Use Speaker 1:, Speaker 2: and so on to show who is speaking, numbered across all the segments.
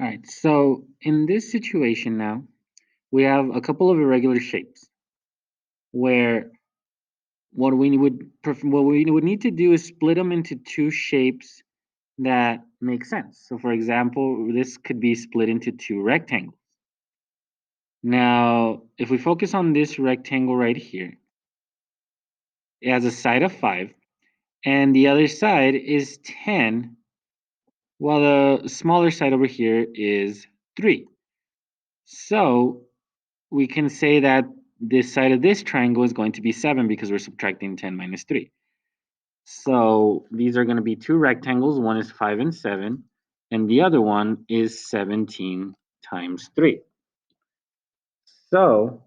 Speaker 1: All right, so in this situation now, we have a couple of irregular shapes where what we would need to do is split them into two shapes that make sense. So for example, this could be split into two rectangles. Now, if we focus on this rectangle right here, it has a side of 5 and the other side is 10, while the smaller side over here is 3. So we can say that this side of this triangle is going to be 7 because we're subtracting 10 minus 3. So these are going to be two rectangles. One is 5 and 7, and the other one is 17 times 3. So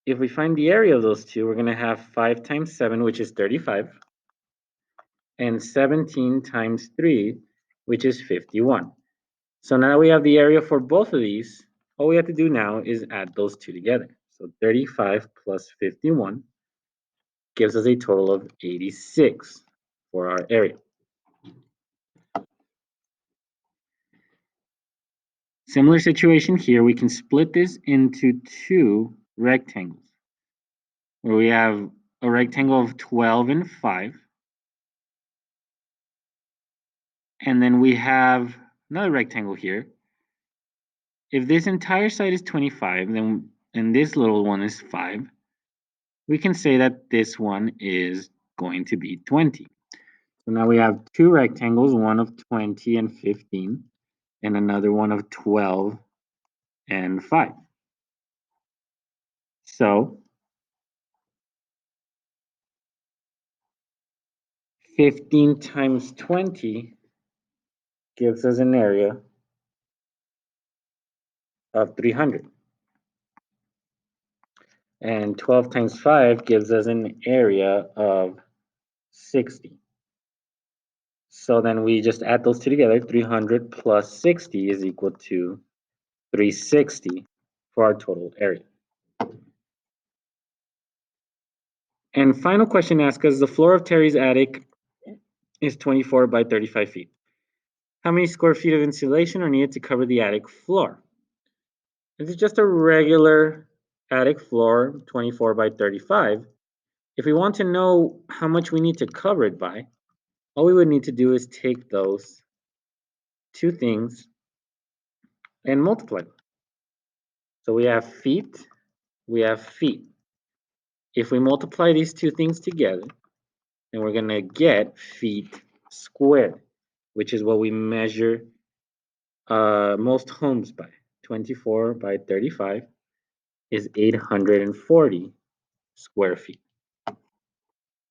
Speaker 1: if we find the area of those two, we're going to have 5 times 7, which is 35, and 17 times 3, which is 51. So now we have the area for both of these. All we have to do now is add those two together. So 35 plus 51 gives us a total of 86 for our area. Similar situation here, we can split this into two rectangles, where we have a rectangle of 12 and 5, and then we have another rectangle here. If this entire side is 25, then and this little one is 5, we can say that this one is going to be 20. So now we have two rectangles, one of 20 and 15, and another one of 12 and 5. So 15 times 20 gives us an area of 300. And 12 times 5 gives us an area of 60. So then we just add those two together. 300 plus 60 is equal to 360 for our total area. And final question asks us, the floor of Terry's attic is 24 by 35 feet. How many square feet of insulation are needed to cover the attic floor? This is just a regular attic floor, 24 by 35. If we want to know how much we need to cover it by, all we would need to do is take those two things and multiply them. So we have feet, we have feet. If we multiply these two things together, then we're going to get feet squared, which is what we measure most homes by. 24 by 35 is 840 square feet.